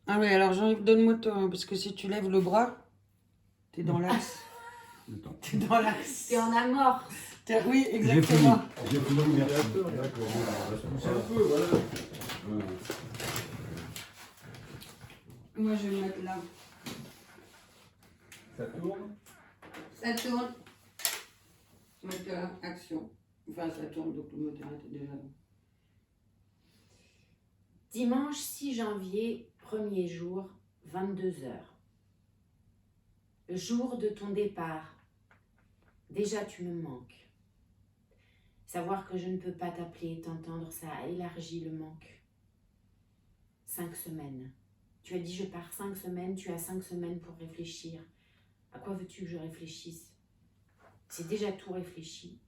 Ah oui, alors Jean-Yves, donne-moi toi, parce que si tu lèves le bras, t'es dans l'axe. T'es dans l'axe. T'es en amorce. Oui, exactement. J'ai fini, merci. D'accord, on va se pousser un peu, voilà. Moi, je vais me mettre là. Ça tourne. Ça tourne. Moteur, action. Enfin, ça tourne, donc le moteur était déjà là. Dimanche 6 janvier, premier jour, 22 h. Le jour de ton départ. Déjà tu me manques. Savoir que je ne peux pas t'appeler et t'entendre, ça a élargi le manque. 5 semaines. Tu as dit je pars 5 semaines, tu as 5 semaines pour réfléchir. À quoi veux-tu que je réfléchisse? C'est déjà tout réfléchi.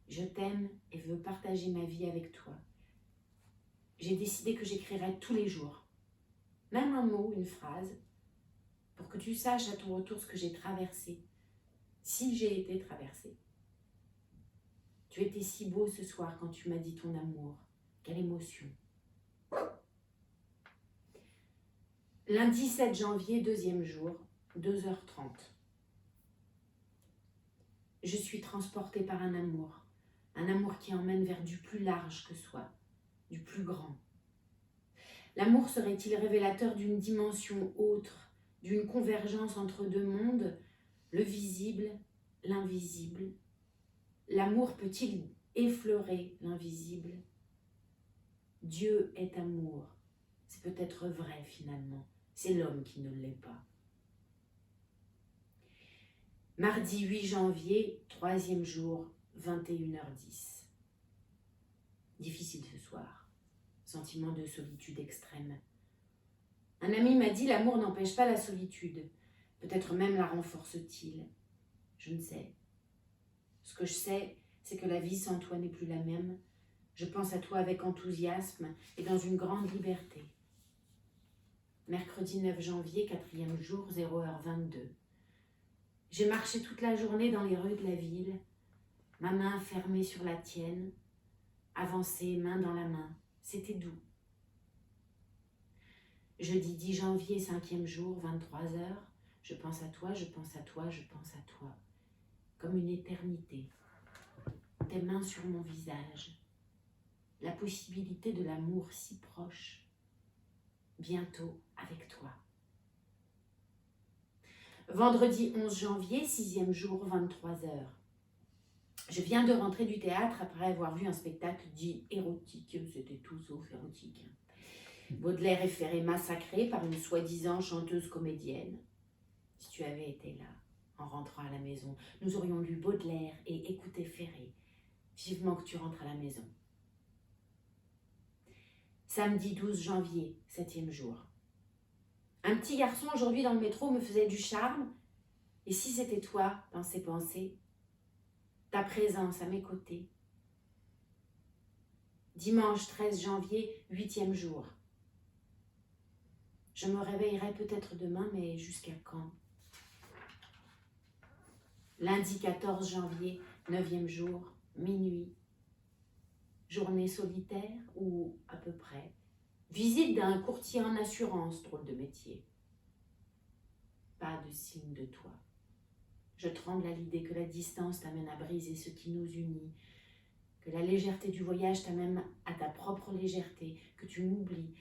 Je t'aime et veux partager ma vie avec toi. J'ai décidé que j'écrirais tous les jours, même un mot, une phrase, pour que tu saches à ton retour ce que j'ai traversé, si j'ai été traversée. Tu étais si beau ce soir quand tu m'as dit ton amour. Quelle émotion. Lundi 7 janvier, deuxième jour, 2h30. Je suis transportée par un amour qui emmène vers du plus large que soi, du plus grand. L'amour serait-il révélateur d'une dimension autre, d'une convergence entre deux mondes, le visible, l'invisible? L'amour peut-il effleurer l'invisible? Dieu est amour. C'est peut-être vrai finalement. C'est l'homme qui ne l'est pas. Mardi 8 janvier, troisième jour, 21h10. Difficile ce soir. Sentiment de solitude extrême. Un ami m'a dit l'amour n'empêche pas la solitude. Peut-être même la renforce-t-il. Je ne sais. Ce que je sais, c'est que la vie sans toi n'est plus la même. Je pense à toi avec enthousiasme et dans une grande liberté. Mercredi 9 janvier, quatrième jour, 0h22. J'ai marché toute la journée dans les rues de la ville, ma main fermée sur la tienne, avancé main dans la main. C'était doux. Jeudi 10 janvier, cinquième jour, 23h. Je pense à toi, je pense à toi, je pense à toi. Comme une éternité. Tes mains sur mon visage. La possibilité de l'amour si proche. Bientôt avec toi. Vendredi 11 janvier, sixième jour, 23h. Je viens de rentrer du théâtre après avoir vu un spectacle dit érotique. C'était tout sauf érotique. Baudelaire est Ferré massacré par une soi-disant chanteuse comédienne. Si tu avais été là, en rentrant à la maison, nous aurions lu Baudelaire et écouté Ferré. Vivement que tu rentres à la maison. Samedi 12 janvier, septième jour. Un petit garçon aujourd'hui dans le métro me faisait du charme. Et si c'était toi dans ses pensées, ta présence à mes côtés. Dimanche 13 janvier, huitième jour. Je me réveillerai peut-être demain, mais jusqu'à quand? Lundi 14 janvier, neuvième jour, minuit. Journée solitaire ou à peu près. Visite d'un courtier en assurance, drôle de métier. Pas de signe de toi. Je tremble à l'idée que la distance t'amène à briser ce qui nous unit, que la légèreté du voyage t'amène à ta propre légèreté, que tu m'oublies.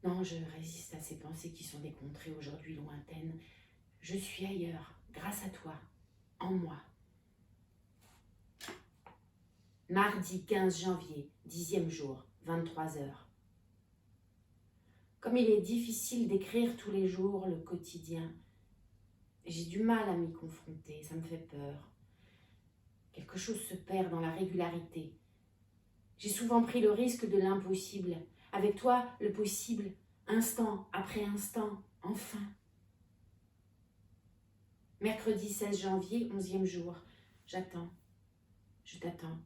Non, je résiste à ces pensées qui sont des contrées aujourd'hui lointaines. Je suis ailleurs, grâce à toi, en moi. Mardi 15 janvier, dixième jour, 23h. Comme il est difficile d'écrire tous les jours le quotidien, j'ai du mal à m'y confronter, ça me fait peur. Quelque chose se perd dans la régularité. J'ai souvent pris le risque de l'impossible. Avec toi, le possible, instant après instant, enfin. Mercredi 16 janvier, 11e jour. J'attends. Je t'attends.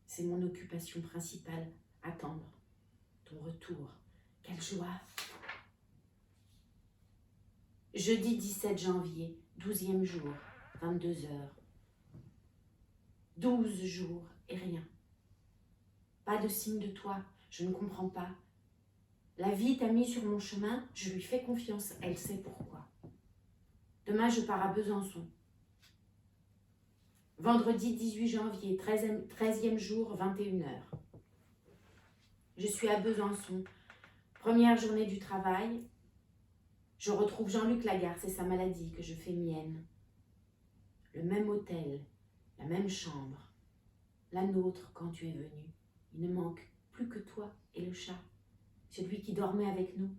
C'est mon occupation principale, attendre. Ton retour. Quelle joie. Jeudi 17 janvier, 12e jour, 22h. 12 jours et rien. Pas de signe de toi, je ne comprends pas. La vie t'a mis sur mon chemin, je lui fais confiance, elle sait pourquoi. Demain, je pars à Besançon. Vendredi 18 janvier, 13e jour, 21h. Je suis à Besançon. Première journée du travail. Je retrouve Jean-Luc Lagarce et sa maladie que je fais mienne. Le même hôtel, la même chambre. La nôtre quand tu es venu. Il ne manque plus que toi et le chat. Celui qui dormait avec nous.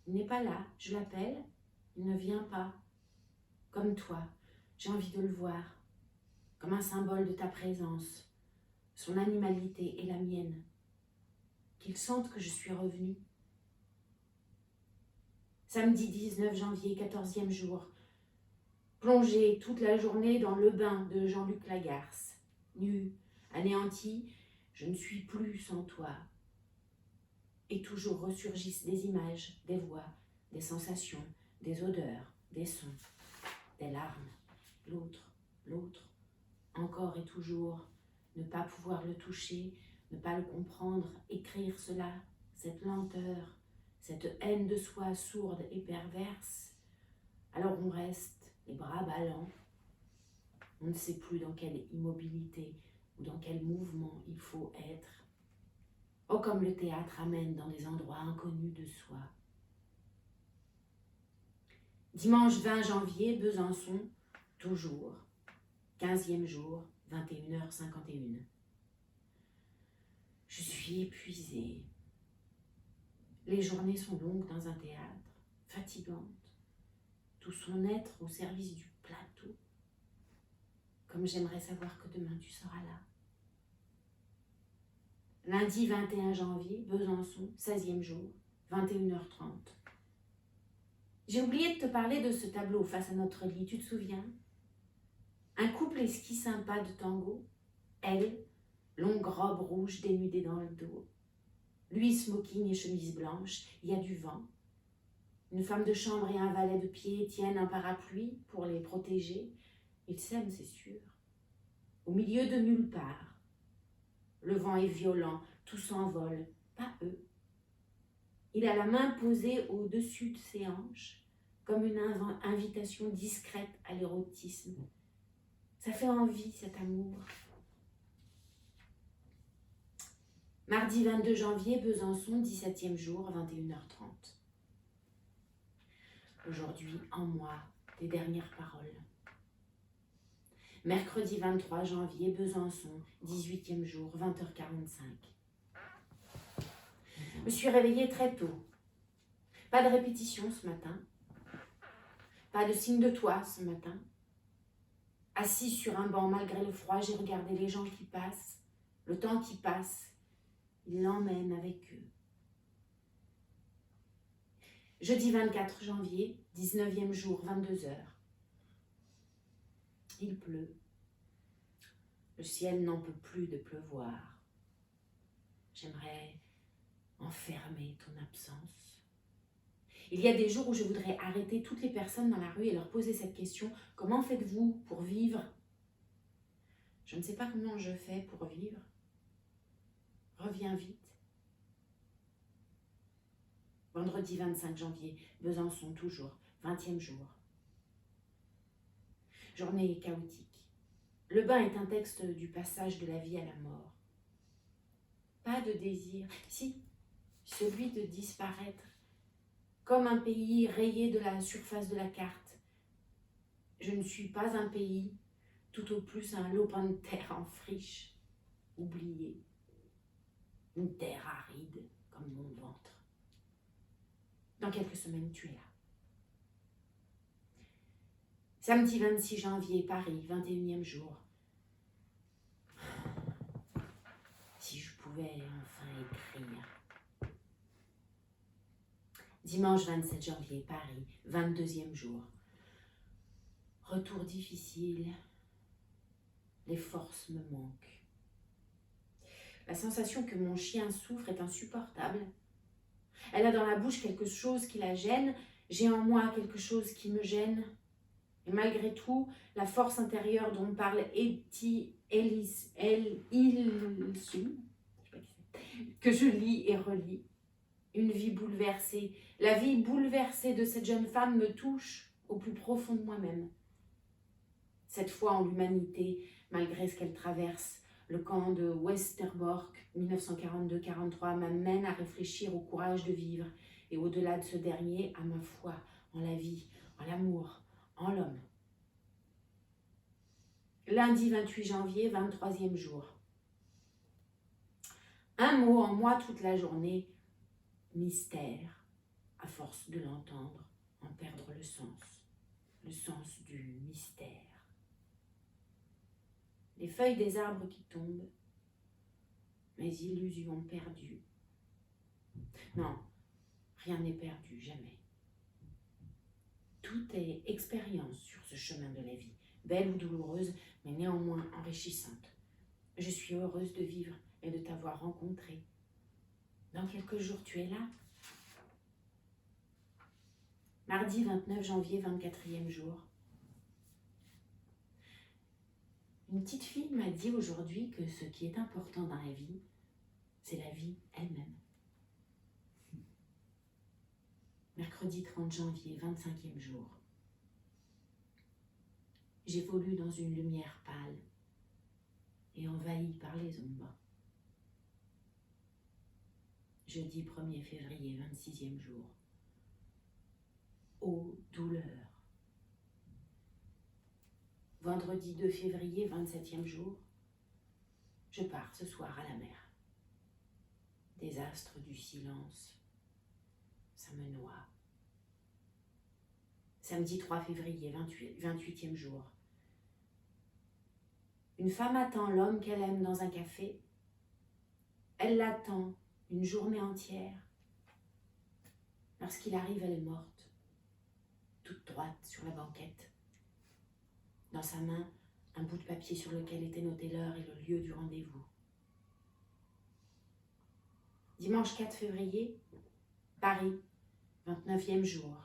Il n'est pas là, je l'appelle, il ne vient pas. Comme toi, j'ai envie de le voir, comme un symbole de ta présence, son animalité et la mienne. Qu'il sente que je suis revenue. Samedi 19 janvier, 14e jour, plongée toute la journée dans le bain de Jean-Luc Lagarce. Nu, anéanti, je ne suis plus sans toi. Et toujours ressurgissent des images, des voix, des sensations, des odeurs, des sons, des larmes. L'autre, encore et toujours, ne pas pouvoir le toucher, ne pas le comprendre, écrire cela, cette lenteur, cette haine de soi sourde et perverse. Alors on reste, les bras ballants. On ne sait plus dans quelle immobilité ou dans quel mouvement il faut être. Oh, comme le théâtre amène dans des endroits inconnus de soi. Dimanche 20 janvier, Besançon, toujours. 15e jour, 21h51. Je suis épuisée. Les journées sont longues dans un théâtre, fatigantes. Tout son être au service du plateau. Comme j'aimerais savoir que demain tu seras là. Lundi 21 janvier, Besançon, 16e jour, 21h30. J'ai oublié de te parler de ce tableau face à notre lit, tu te souviens? Un couple esquisse un pas de tango. Elle, longue robe rouge dénudée dans le dos. Lui, smoking et chemise blanche, il y a du vent. Une femme de chambre et un valet de pied tiennent un parapluie pour les protéger. Ils s'aiment, c'est sûr. Au milieu de nulle part. Le vent est violent, tout s'envole, pas eux. Il a la main posée au-dessus de ses hanches, comme une invitation discrète à l'érotisme. Ça fait envie, cet amour. Mardi 22 janvier, Besançon, 17e jour, 21h30. Aujourd'hui, en moi, tes dernières paroles. Mercredi 23 janvier, Besançon, 18e jour, 20h45. Je me suis réveillée très tôt. Pas de répétition ce matin. Pas de signe de toi ce matin. Assise sur un banc malgré le froid, j'ai regardé les gens qui passent, le temps qui passe. Ils l'emmènent avec eux. Jeudi 24 janvier, 19e jour, 22h. Il pleut. Le ciel n'en peut plus de pleuvoir. J'aimerais enfermer ton absence. Il y a des jours où je voudrais arrêter toutes les personnes dans la rue et leur poser cette question. Comment faites-vous pour vivre? Je ne sais pas comment je fais pour vivre. Reviens vite. Vendredi 25 janvier, Besançon toujours, 20e jour. Journée chaotique. Le bain est un texte du passage de la vie à la mort. Pas de désir, si, celui de disparaître, comme un pays rayé de la surface de la carte. Je ne suis pas un pays, tout au plus un lopin de terre en friche, oublié. Une terre aride comme mon ventre. Dans quelques semaines, tu es là. Samedi 26 janvier, Paris, 21e jour. Si je pouvais enfin écrire. Dimanche 27 janvier, Paris, 22e jour. Retour difficile. Les forces me manquent. La sensation que mon chien souffre est insupportable. Elle a dans la bouche quelque chose qui la gêne. J'ai en moi quelque chose qui me gêne. Et malgré tout, la force intérieure dont parle que je lis et relis, Une vie bouleversée. La vie bouleversée de cette jeune femme me touche au plus profond de moi-même. Cette foi en l'humanité, malgré ce qu'elle traverse, le camp de Westerbork, 1942-43, m'amène à réfléchir au courage de vivre et au-delà de ce dernier, à ma foi en la vie, en l'amour, en l'homme. Lundi 28 janvier, 23e jour. Un mot en moi toute la journée, mystère, à force de l'entendre, en perdre le sens du mystère. Les feuilles des arbres qui tombent, mes illusions perdues. Non, rien n'est perdu, jamais. Tout est expérience sur ce chemin de la vie, belle ou douloureuse, mais néanmoins enrichissante. Je suis heureuse de vivre et de t'avoir rencontré. Dans quelques jours, tu es là. Mardi 29 janvier, 24e jour. Une petite fille m'a dit aujourd'hui que ce qui est important dans la vie, c'est la vie elle-même. Mercredi 30 janvier, 25e jour. J'évolue dans une lumière pâle et envahie par les ombres. Jeudi 1er février, 26e jour. Ô douleur. Vendredi 2 février, 27e jour. Je pars ce soir à la mer. Désastre du silence. Ça me noie. Samedi 3 février, 28e jour. Une femme attend l'homme qu'elle aime dans un café. Elle l'attend une journée entière. Lorsqu'il arrive, elle est morte, toute droite sur la banquette. Dans sa main, un bout de papier sur lequel était notée l'heure et le lieu du rendez-vous. Dimanche 4 février, Paris, 29e jour.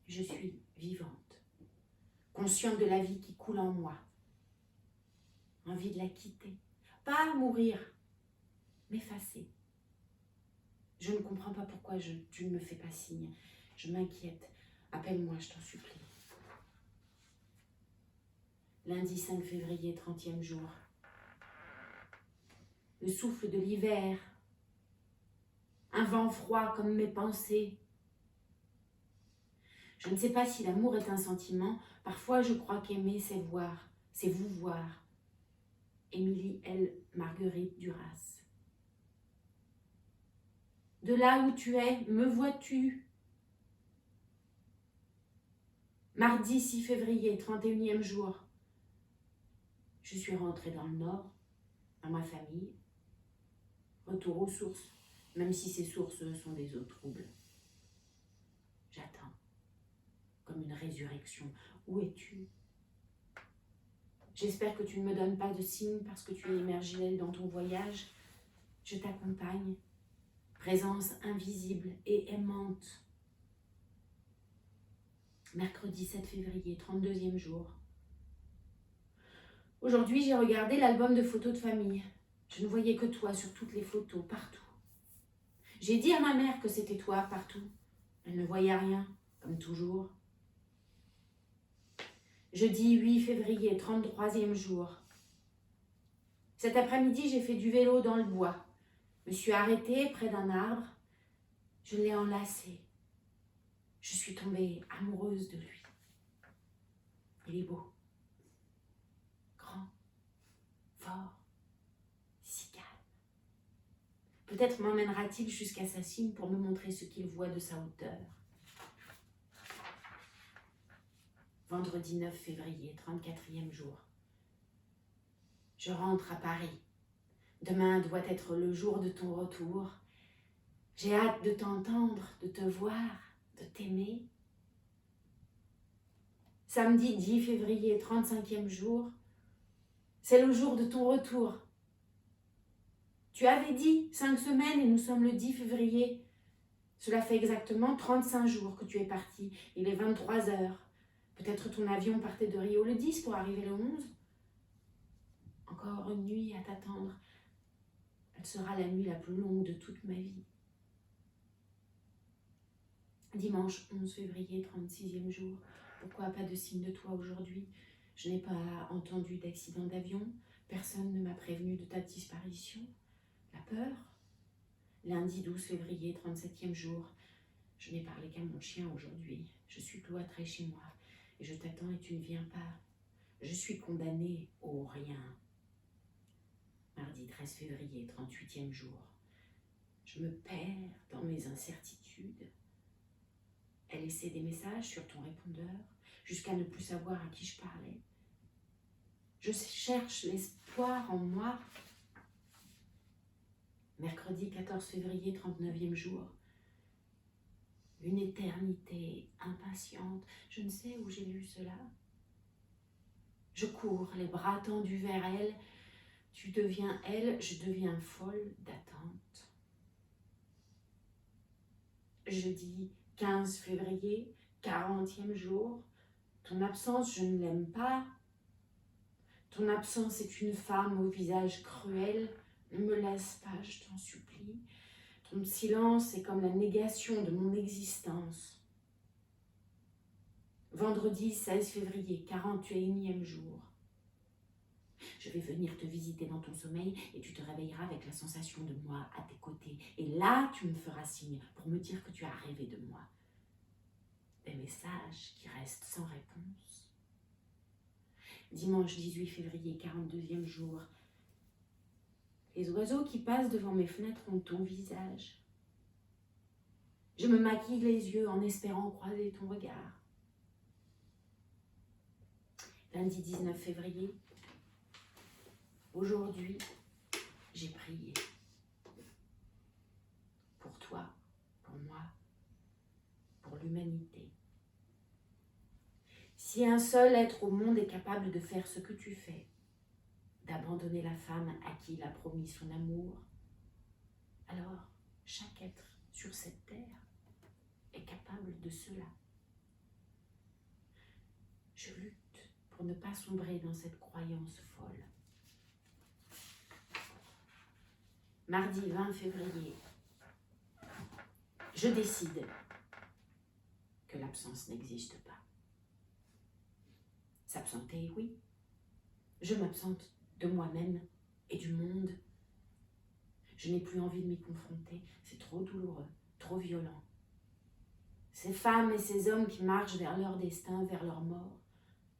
Je suis vivante, consciente de la vie qui coule en moi. Envie de la quitter, pas mourir, m'effacer. Je ne comprends pas pourquoi tu ne me fais pas signe. Je m'inquiète. Appelle-moi, je t'en supplie. Lundi 5 février, 30e jour. Le souffle de l'hiver. Un vent froid comme mes pensées. Je ne sais pas si l'amour est un sentiment. Parfois, je crois qu'aimer, c'est voir, c'est vous voir. Émilie L. Marguerite Duras. De là où tu es, me vois-tu? Mardi 6 février, 31e jour. Je suis rentrée dans le Nord, dans ma famille. Retour aux sources, même si ces sources sont des eaux troubles. J'attends, comme une résurrection. Où es-tu? J'espère que tu ne me donnes pas de signes parce que tu es immergée dans ton voyage. Je t'accompagne. Présence invisible et aimante. Mercredi 7 février, 32e jour. Aujourd'hui, j'ai regardé l'album de photos de famille. Je ne voyais que toi sur toutes les photos, partout. J'ai dit à ma mère que c'était toi partout. Elle ne voyait rien, comme toujours. Jeudi 8 février, 33e jour. Cet après-midi, j'ai fait du vélo dans le bois. Je me suis arrêtée près d'un arbre. Je l'ai enlacé. Je suis tombée amoureuse de lui. Il est beau. Grand. Fort. Si calme. Peut-être m'emmènera-t-il jusqu'à sa cime pour me montrer ce qu'il voit de sa hauteur. Vendredi 9 février, 34e jour. Je rentre à Paris. Demain doit être le jour de ton retour. J'ai hâte de t'entendre, de te voir, de t'aimer. Samedi 10 février, 35e jour. C'est le jour de ton retour. Tu avais dit 5 semaines et nous sommes le 10 février. Cela fait exactement 35 jours que tu es parti. Il est 23 heures. Peut-être ton avion partait de Rio le 10 pour arriver le 11. Encore une nuit à t'attendre. Elle sera la nuit la plus longue de toute ma vie. Dimanche 11 février, 36e jour. Pourquoi pas de signe de toi aujourd'hui? Je n'ai pas entendu d'accident d'avion. Personne ne m'a prévenu de ta disparition. La peur? Lundi 12 février, 37e jour. Je n'ai parlé qu'à mon chien aujourd'hui. Je suis cloîtrée chez moi et je t'attends et tu ne viens pas. Je suis condamnée au rien. Mardi 13 février, 38e jour. Je me perds dans mes incertitudes. Elle laissait des messages sur ton répondeur jusqu'à ne plus savoir à qui je parlais. Je cherche l'espoir en moi. Mercredi 14 février, 39e jour. Une éternité impatiente. Je ne sais où j'ai lu cela. Je cours, les bras tendus vers elle. Tu deviens elle, je deviens folle d'attente. Jeudi 15 février, 40e jour. Ton absence, je ne l'aime pas. Ton absence est une femme au visage cruel. Ne me laisse pas, je t'en supplie. Ton silence est comme la négation de mon existence. Vendredi 16 février, 41e jour. Je vais venir te visiter dans ton sommeil et tu te réveilleras avec la sensation de moi à tes côtés. Et là, tu me feras signe pour me dire que tu as rêvé de moi. Des messages qui restent sans réponse. Dimanche 18 février, 42e jour. Les oiseaux qui passent devant mes fenêtres ont ton visage. Je me maquille les yeux en espérant croiser ton regard. Lundi 19 février. Aujourd'hui, j'ai prié. Pour toi, pour moi, pour l'humanité. Si un seul être au monde est capable de faire ce que tu fais, d'abandonner la femme à qui il a promis son amour, alors chaque être sur cette terre est capable de cela. Je lutte pour ne pas sombrer dans cette croyance folle. Mardi 20 février, je décide que l'absence n'existe pas. S'absenter, oui. Je m'absente de moi-même et du monde. Je n'ai plus envie de m'y confronter. C'est trop douloureux, trop violent. Ces femmes et ces hommes qui marchent vers leur destin, vers leur mort,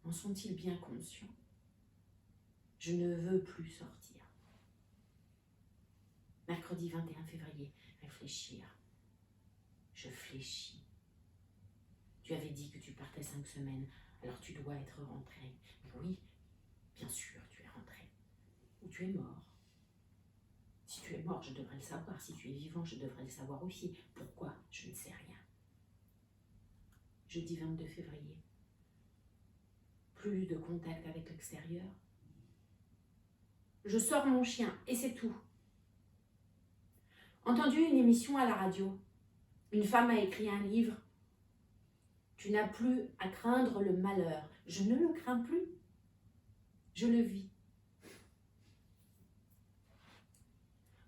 en sont-ils bien conscients? Je ne veux plus sortir. Mercredi 21 février, réfléchir. Je fléchis. Tu avais dit que tu partais 5 semaines, alors tu dois être rentré. Oui, bien sûr, tu es rentré. Ou tu es mort. Si tu es mort, je devrais le savoir. Si tu es vivant, je devrais le savoir aussi. Pourquoi? Je ne sais rien. Jeudi 22 février. Plus de contact avec l'extérieur. Je sors mon chien et c'est tout. Entendu une émission à la radio. Une femme a écrit un livre. Tu n'as plus à craindre le malheur. Je ne le crains plus. Je le vis.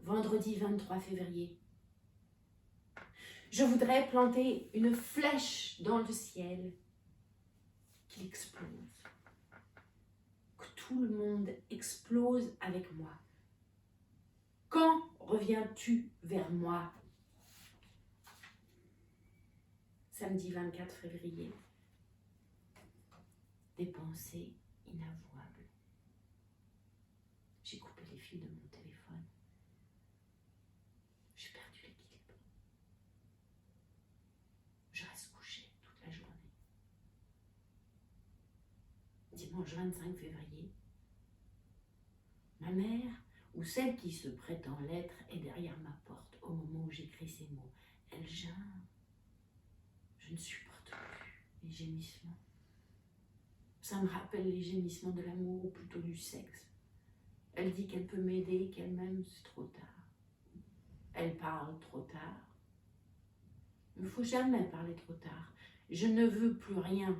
Vendredi 23 février. Je voudrais planter une flèche dans le ciel qui explose. Que tout le monde explose avec moi. Quand reviens-tu vers moi? Samedi 24 février. Des pensées inavouables. J'ai coupé les fils de mon téléphone. J'ai perdu l'équilibre. Je reste couchée toute la journée. Dimanche 25 février. Ma mère, ou celle qui se prétend l'être, est derrière ma porte au moment où j'écris ces mots. Elle geint. Je ne supporte plus les gémissements. Ça me rappelle les gémissements de l'amour, ou plutôt du sexe. Elle dit qu'elle peut m'aider, qu'elle m'aime, c'est trop tard. Elle parle trop tard. Il ne faut jamais parler trop tard. Je ne veux plus rien.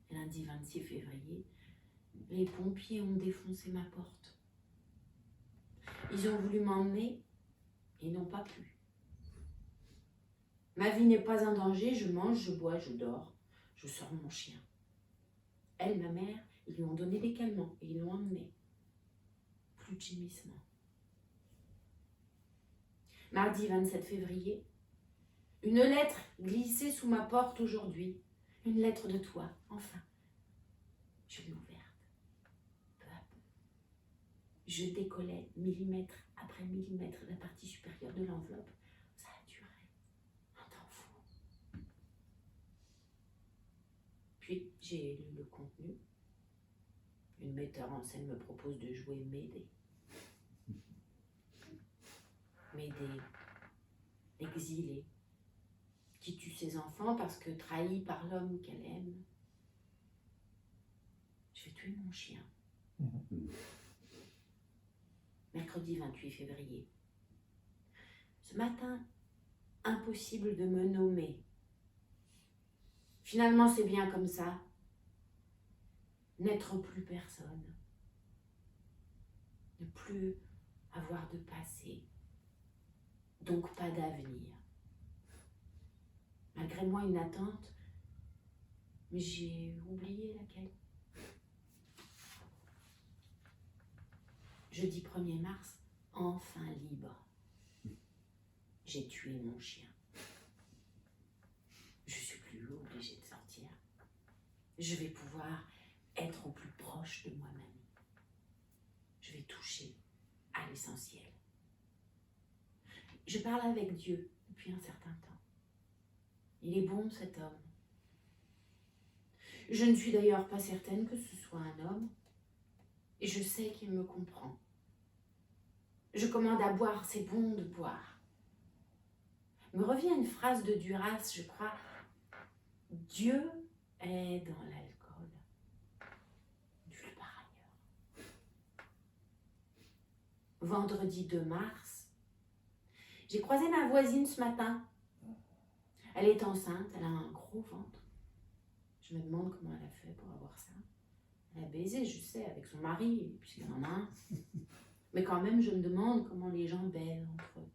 Lundi 26 février, les pompiers ont défoncé ma porte. Ils ont voulu m'emmener et n'ont pas pu. Ma vie n'est pas un danger, je mange, je bois, je dors, je sors mon chien. Elle, ma mère, ils lui ont donné des calmants et ils l'ont emmené. Plus de gémissements. Mardi 27 février, une lettre glissée sous ma porte aujourd'hui. Une lettre de toi, enfin. Je l'ai ouverte. Peu à peu. Je décollais millimètre après millimètre la partie supérieure de l'enveloppe. Ça a duré un temps fou. Puis j'ai lu le contenu. Une metteur en scène me propose de jouer Médée. Médée, l'exilée, qui tue ses enfants parce que trahi par l'homme qu'elle aime. Je vais tuer mon chien. Mercredi 28 février. Ce matin, impossible de me nommer. Finalement, c'est bien comme ça. N'être plus personne. Ne plus avoir de passé. Donc pas d'avenir. Malgré moi, une attente, mais j'ai oublié laquelle. Jeudi 1er mars, enfin libre. J'ai tué mon chien. Je suis plus obligée de sortir. Je vais pouvoir être au plus proche de moi-même. Je vais toucher à l'essentiel. Je parle avec Dieu depuis un certain temps. Il est bon, cet homme. Je ne suis d'ailleurs pas certaine que ce soit un homme, et je sais qu'il me comprend. Je commande à boire, c'est bon de boire. Me revient une phrase de Duras, je crois. Dieu est dans l'alcool, nulle part ailleurs. Vendredi 2 mars, j'ai croisé ma voisine ce matin. Elle est enceinte, elle a un gros ventre. Je me demande comment elle a fait pour avoir ça. Elle a baisé, je sais, avec son mari, puisqu'elle en a un. Mais quand même, je me demande comment les gens baisent entre eux.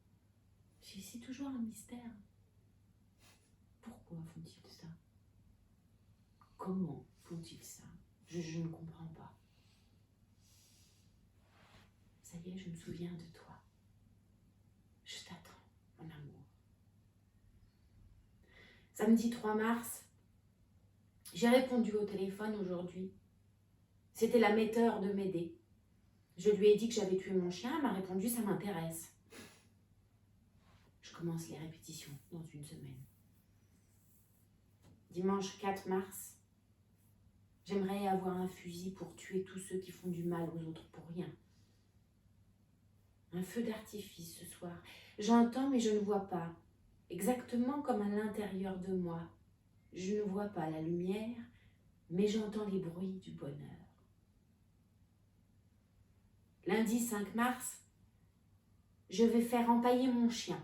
C'est toujours un mystère. Pourquoi font-ils ça? Comment font-ils ça? Je ne comprends pas. Ça y est, je me souviens de toi. Je t'attends, mon amour. Samedi 3 mars, j'ai répondu au téléphone aujourd'hui. C'était la metteur de Médée. Je lui ai dit que j'avais tué mon chien, elle m'a répondu « ça m'intéresse ». Je commence les répétitions dans une semaine. Dimanche 4 mars, j'aimerais avoir un fusil pour tuer tous ceux qui font du mal aux autres pour rien. Un feu d'artifice ce soir. J'entends mais je ne vois pas. Exactement comme à l'intérieur de moi. Je ne vois pas la lumière, mais j'entends les bruits du bonheur. Lundi 5 mars, je vais faire empailler mon chien.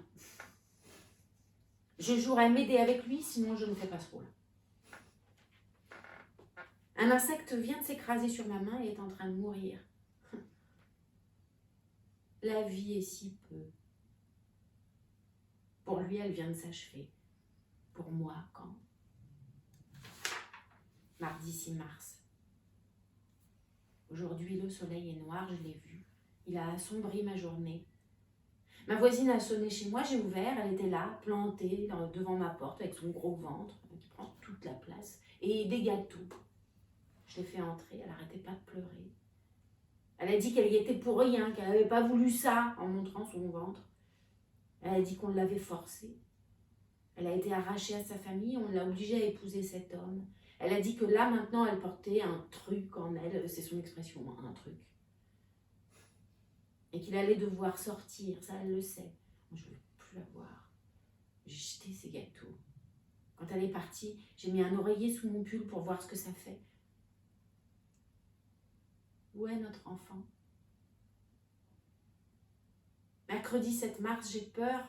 Je jouerai Médée avec lui, sinon je ne fais pas ce rôle. Un insecte vient de s'écraser sur ma main et est en train de mourir. La vie est si peu. Pour lui, elle vient de s'achever. Pour moi, quand? Mardi 6 mars. Aujourd'hui, le soleil est noir, je l'ai vu. Il a assombri ma journée. Ma voisine a sonné chez moi, j'ai ouvert, elle était là, plantée devant ma porte avec son gros ventre qui prend toute la place et des gâteaux. Je l'ai fait entrer, elle n'arrêtait pas de pleurer. Elle a dit qu'elle y était pour rien, qu'elle n'avait pas voulu ça en montrant son ventre. Elle a dit qu'on l'avait forcée. Elle a été arrachée à sa famille, on l'a obligée à épouser cet homme. Elle a dit que là, maintenant, elle portait un truc en elle, c'est son expression, un truc. Et qu'il allait devoir sortir, ça, elle le sait. Moi, je ne veux plus la voir. J'ai jeté ses gâteaux. Quand elle est partie, j'ai mis un oreiller sous mon pull pour voir ce que ça fait. Où est notre enfant? Mercredi 7 mars, j'ai peur.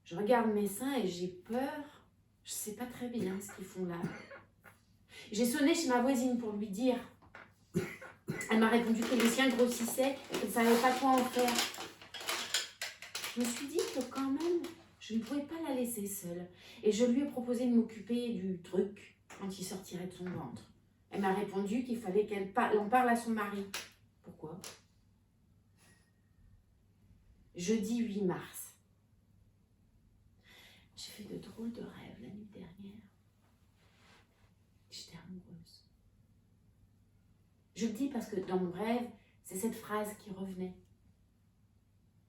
Je regarde mes seins et j'ai peur. Je ne sais pas très bien ce qu'ils font là. J'ai sonné chez ma voisine pour lui dire. Elle m'a répondu que les siens grossissaient et qu'elle ne savait pas quoi en faire. je me suis dit que quand même, je ne pouvais pas la laisser seule. Et je lui ai proposé de m'occuper du truc quand il sortirait de son ventre. Elle m'a répondu qu'il fallait qu'elle en parle à son mari. Pourquoi? Jeudi 8 mars. J'ai fait de drôles de rêves la nuit dernière. J'étais amoureuse. Je le dis parce que dans mon rêve, c'est cette phrase qui revenait.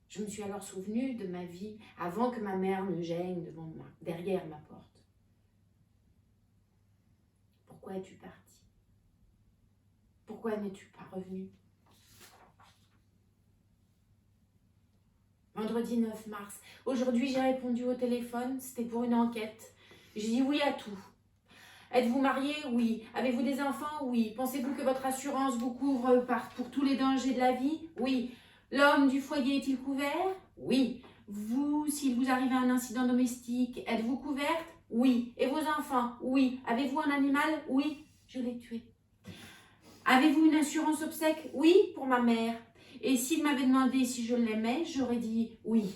Je me suis alors souvenue de ma vie avant que ma mère ne gêne derrière ma porte. Pourquoi es-tu partie? Pourquoi n'es-tu pas revenue? Vendredi 9 mars. Aujourd'hui, j'ai répondu au téléphone. C'était pour une enquête. J'ai dit oui à tout. Êtes-vous marié? Oui. Avez-vous des enfants? Oui. Pensez-vous que votre assurance vous couvre pour tous les dangers de la vie? Oui. L'homme du foyer est-il couvert? Oui. Vous, s'il vous arrive un incident domestique, êtes-vous couverte? Oui. Et vos enfants? Oui. Avez-vous un animal? Oui. Je l'ai tué. Avez-vous une assurance obsèque? Oui, pour ma mère. Et s'il m'avait demandé si je l'aimais, j'aurais dit oui.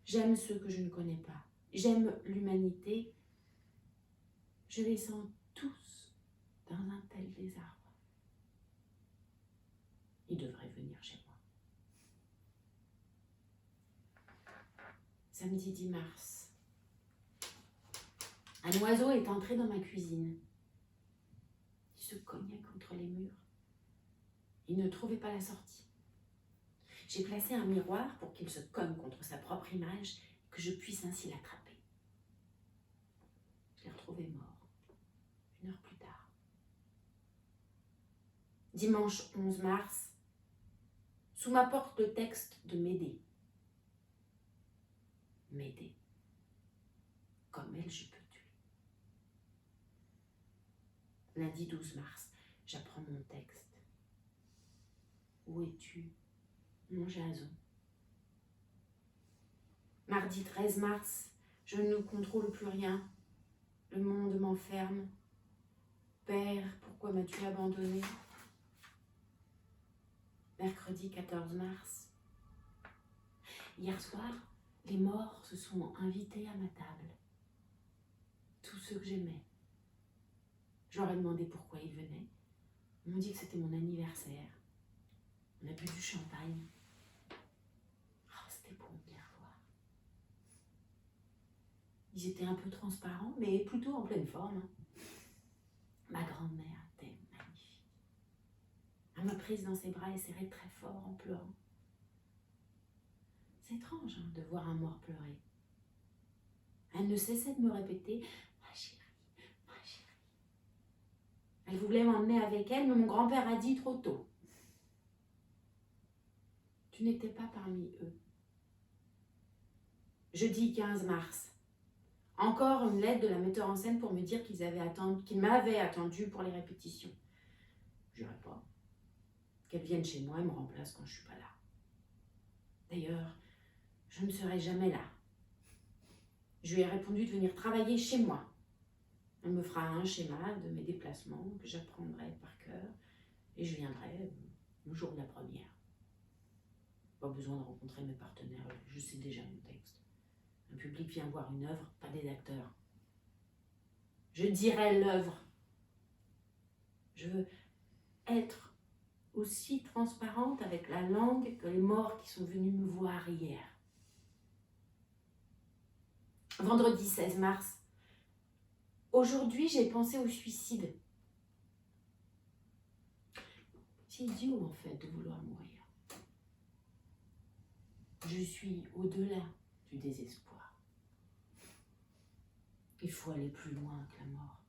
J'aime ceux que je ne connais pas. J'aime l'humanité. Je les sens tous dans un tel désarroi. Ils devraient venir chez moi. Samedi 10 mars. Un oiseau est entré dans ma cuisine. Il se cognait contre les murs. Il ne trouvait pas la sortie. J'ai placé un miroir pour qu'il se cogne contre sa propre image et que je puisse ainsi l'attraper. Je l'ai retrouvé mort, 1 heure plus tard. Dimanche 11 mars, sous ma porte le texte de Médée. Médée, comme elle, je peux tuer. Lundi 12 mars, j'apprends mon texte. Où es-tu, mon Jason? Mardi 13 mars, je ne contrôle plus rien. Le monde m'enferme. Père, pourquoi m'as-tu abandonné? Mercredi 14 mars. Hier soir, les morts se sont invités à ma table. Tous ceux que j'aimais. Je leur ai demandé pourquoi ils venaient. Ils m'ont dit que c'était mon anniversaire. On a bu du champagne. Oh, c'était bon de les revoir. Ils étaient un peu transparents, mais plutôt en pleine forme. Ma grand-mère était magnifique. Elle m'a prise dans ses bras et serré très fort en pleurant. C'est étrange de voir un mort pleurer. Elle ne cessait de me répéter « Ma chérie, ma chérie ». Elle voulait m'emmener avec elle, mais mon grand-père a dit trop tôt. Tu n'étais pas parmi eux. Jeudi 15 mars. Encore une lettre de la metteur en scène pour me dire qu'ils m'avaient attendu pour les répétitions. Je n'irai pas. Qu'elle vienne chez moi et me remplace quand je ne suis pas là. D'ailleurs, je ne serai jamais là. Je lui ai répondu de venir travailler chez moi. Elle me fera un schéma de mes déplacements que j'apprendrai par cœur et je viendrai le jour de la première. Pas besoin de rencontrer mes partenaires, je sais déjà mon texte. Un public vient voir une œuvre, pas des acteurs. Je dirai l'œuvre. Je veux être aussi transparente avec la langue que les morts qui sont venus me voir hier. Vendredi 16 mars. Aujourd'hui, j'ai pensé au suicide. C'est idiot en fait de vouloir mourir. Je suis au-delà du désespoir. Il faut aller plus loin que la mort.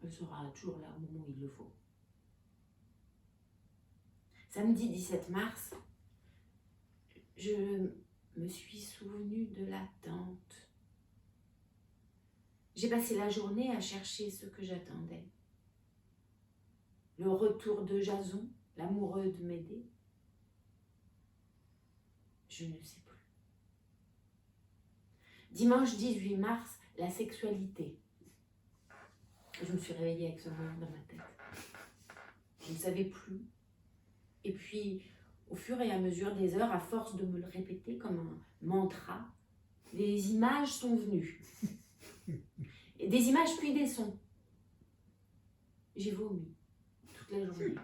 Elle sera toujours là au moment où il le faut. Samedi 17 mars, je me suis souvenue de l'attente. J'ai passé la journée à chercher ce que j'attendais. Le retour de Jason, l'amoureux de Médée. Je ne sais plus. Dimanche 18 mars, la sexualité. Je me suis réveillée avec ce mot dans ma tête. Je ne savais plus. Et puis, Au fur et à mesure des heures, à force de me le répéter comme un mantra, les images sont venues. Et des images puis des sons. J'ai vomi toute la journée.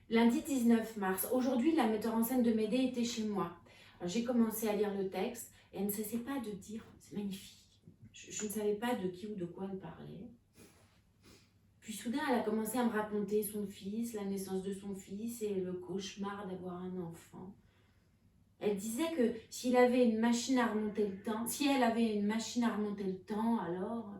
Lundi 19 mars. Aujourd'hui, la metteur en scène de Médée était chez moi. J'ai commencé à lire le texte et elle ne cessait pas de dire « c'est magnifique ». Je ne savais pas de qui ou de quoi elle parlait. Puis soudain, elle a commencé à me raconter son fils, la naissance de son fils et le cauchemar d'avoir un enfant. Elle disait que s'il avait une machine à remonter le temps, si elle avait une machine à remonter le temps, alors...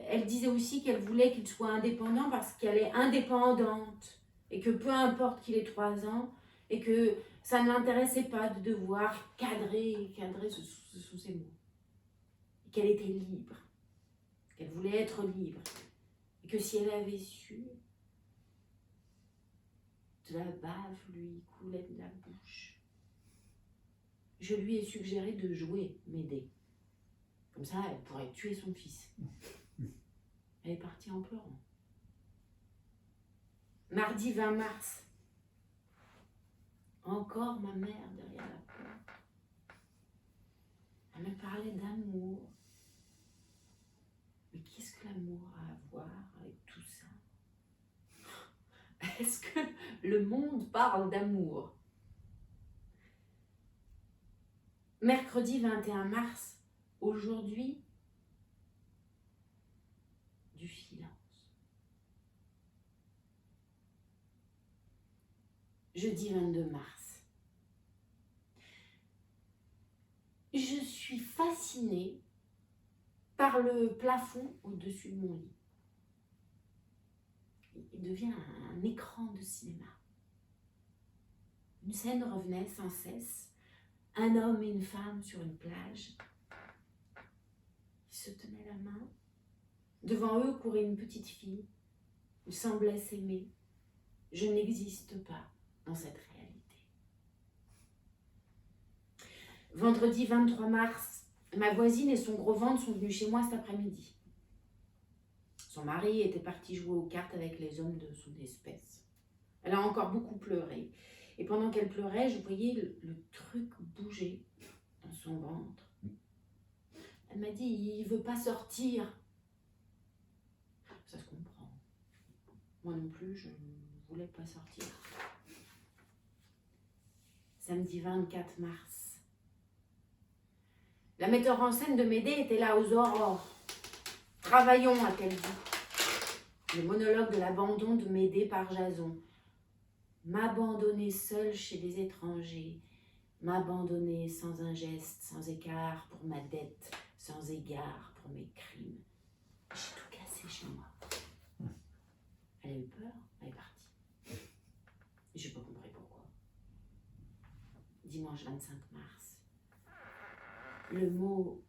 Elle disait aussi qu'elle voulait qu'il soit indépendant parce qu'elle est indépendante et que peu importe qu'il ait 3 ans et que ça ne l'intéressait pas de devoir cadrer, ce sont ses mots. Et qu'elle était libre, qu'elle voulait être libre et que si elle avait su, de la bave lui coulait de la bouche. Je lui ai suggéré de jouer Médée. Comme ça, elle pourrait tuer son fils. Elle est partie en pleurant. Mardi 20 mars. Encore ma mère derrière la porte. Elle me parlait d'amour. Mais qu'est-ce que l'amour a à voir avec tout ça? Est-ce que le monde parle d'amour? Mercredi 21 mars. Aujourd'hui, du silence. Jeudi 22 mars. Je suis fascinée par le plafond au-dessus de mon lit. Il devient un écran de cinéma. Une scène revenait sans cesse. Un homme et une femme sur une plage. Ils se tenaient la main. Devant eux courait une petite fille. Ils semblaient s'aimer. Je n'existe pas dans cette réalité. Vendredi 23 mars, ma voisine et son gros ventre sont venus chez moi cet après-midi. Son mari était parti jouer aux cartes avec les hommes de son espèce. Elle a encore beaucoup pleuré. Et pendant qu'elle pleurait, je voyais le truc bouger dans son ventre. Elle m'a dit, il ne veut pas sortir. Ça se comprend. Moi non plus, je ne voulais pas sortir. Samedi 24 mars. La metteur en scène de Médée était là aux aurores. Travaillons, a-t-elle dit. Le monologue de l'abandon de Médée par Jason. M'abandonner seule chez les étrangers. M'abandonner sans un geste, sans écart pour ma dette, sans égard pour mes crimes. J'ai tout cassé chez moi. Elle a eu peur, elle est partie. Je n'ai pas compris pourquoi. Dimanche 25 mars. Le mot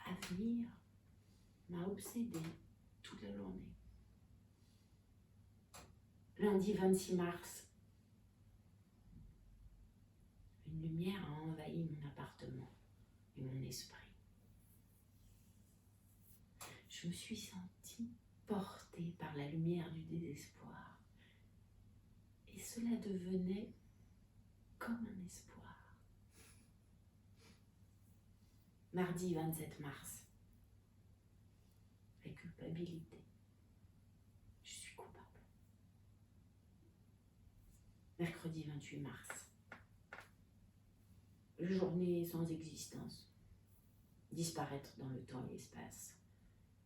avenir m'a obsédée toute la journée. Lundi 26 mars. Une lumière a envahi mon appartement et mon esprit. Je me suis sentie portée par la lumière du désespoir. Et cela devenait comme un espoir. Mardi 27 mars. La culpabilité. Je suis coupable. Mercredi 28 mars. Journée sans existence. Disparaître dans le temps et l'espace.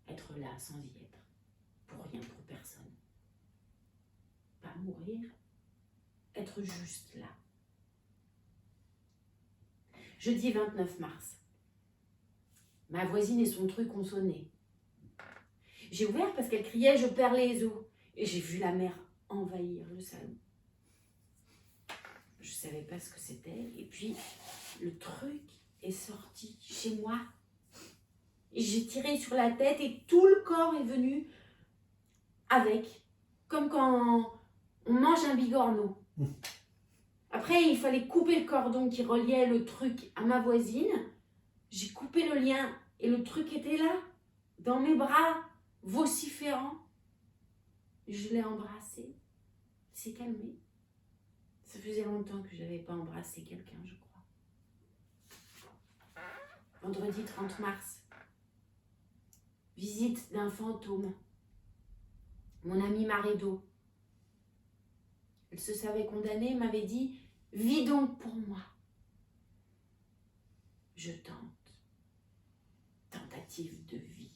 Être là sans y être. Pour rien, pour personne. Pas mourir. Être juste là. Jeudi 29 mars. Ma voisine et son truc ont sonné. J'ai ouvert parce qu'elle criait « Je perds les os » et j'ai vu la mer envahir le salon. Je ne savais pas ce que c'était et puis le truc est sorti chez moi. Et j'ai tiré sur la tête et tout le corps est venu avec, comme quand on mange un bigorneau. Après, il fallait couper le cordon qui reliait le truc à ma voisine. J'ai coupé le lien et le truc était là, dans mes bras, vociférant. Je l'ai embrassé. Il s'est calmé. Ça faisait longtemps que je n'avais pas embrassé quelqu'un, je crois. Vendredi 30 mars. Visite d'un fantôme. Mon amie Marido. Elle se savait condamnée, m'avait dit « Vis donc pour moi ». Je tente. Tentative de vie.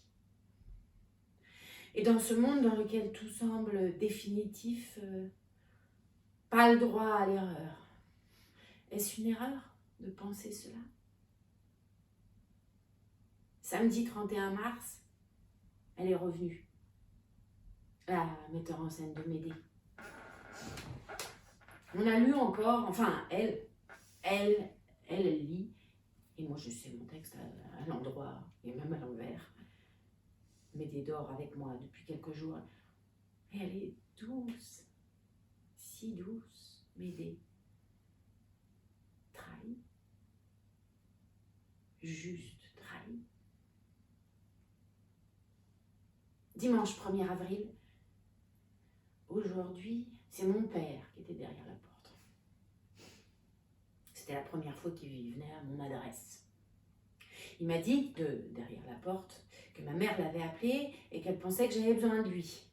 Et dans ce monde dans lequel tout semble définitif, pas le droit à l'erreur. Est-ce une erreur de penser cela? Samedi 31 mars, elle est revenue. La metteur en scène de Médée. On a lu encore, enfin, elle lit, et moi je sais mon texte à l'endroit, et même à l'envers. Médée dort avec moi depuis quelques jours, et elle est douce, si douce, Médée. Trahie, juste trahie. Dimanche 1er avril, aujourd'hui, c'est mon père qui était derrière la porte. C'était la première fois qu'il venait à mon adresse. Il m'a dit, derrière la porte, que ma mère l'avait appelé et qu'elle pensait que j'avais besoin de lui.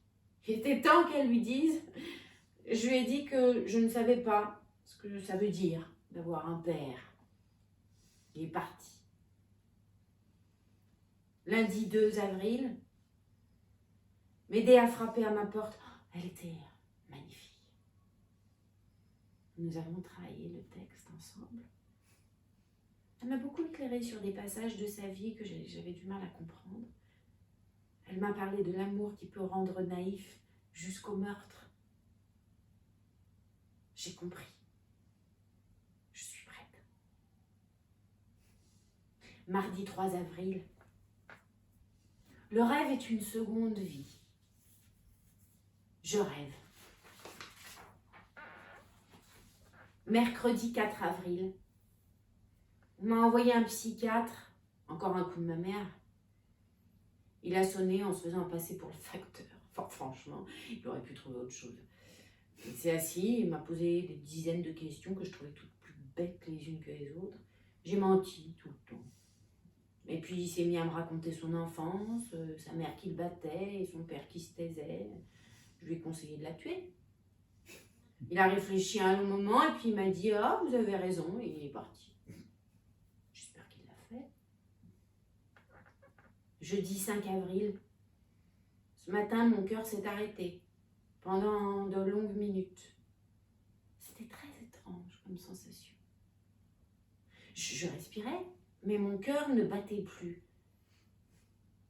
Il était temps qu'elle lui dise. Je lui ai dit que je ne savais pas ce que ça veut dire d'avoir un père. Il est parti. Lundi 2 avril, Médée a frappé à ma porte. Elle était magnifique. Nous avons travaillé le texte ensemble. Elle m'a beaucoup éclairé sur des passages de sa vie que j'avais du mal à comprendre. Elle m'a parlé de l'amour qui peut rendre naïf jusqu'au meurtre. J'ai compris. Je suis prête. Mardi 3 avril. Le rêve est une seconde vie. Je rêve. Mercredi 4 avril. On m'a envoyé un psychiatre, encore un coup de ma mère. Il a sonné en se faisant passer pour le facteur. Enfin, franchement, il aurait pu trouver autre chose. Il s'est assis, il m'a posé des dizaines de questions que je trouvais toutes plus bêtes les unes que les autres. J'ai menti tout le temps. Et puis il s'est mis à me raconter son enfance, sa mère qui le battait et son père qui se taisait. Je lui ai conseillé de la tuer. Il a réfléchi un long moment et puis il m'a dit « Ah, vous avez raison » et il est parti. J'espère qu'il l'a fait. Jeudi 5 avril. Ce matin, mon cœur s'est arrêté pendant de longues minutes. C'était très étrange comme sensation. Je respirais, mais mon cœur ne battait plus.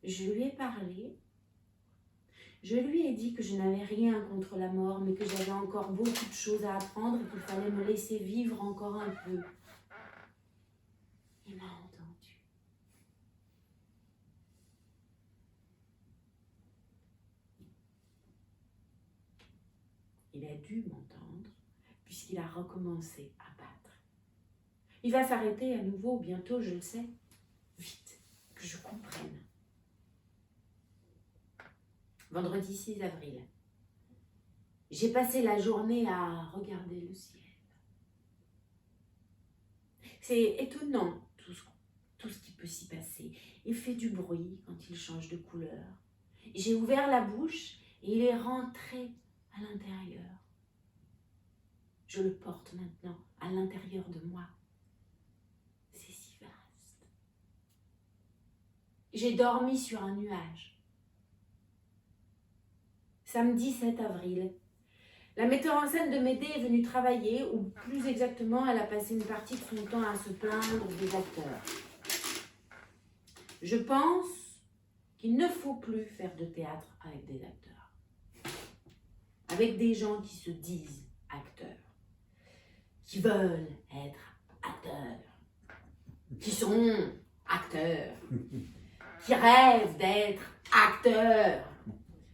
Je lui ai parlé. Je lui ai dit que je n'avais rien contre la mort, mais que j'avais encore beaucoup de choses à apprendre et qu'il fallait me laisser vivre encore un peu. Il m'a entendu. Il a dû m'entendre, puisqu'il a recommencé à battre. Il va s'arrêter à nouveau bientôt, je le sais. Vite, que je comprenne. Vendredi 6 avril. J'ai passé la journée à regarder le ciel. C'est étonnant tout ce qui peut s'y passer. Il fait du bruit quand il change de couleur. J'ai ouvert la bouche et il est rentré à l'intérieur. Je le porte maintenant à l'intérieur de moi. C'est si vaste. J'ai dormi sur un nuage. Samedi 7 avril, la metteur en scène de Médée est venue travailler, ou plus exactement, elle a passé une partie de son temps à se plaindre des acteurs. Je pense qu'il ne faut plus faire de théâtre avec des acteurs. Avec des gens qui se disent acteurs, qui veulent être acteurs, qui sont acteurs, qui rêvent d'être acteurs,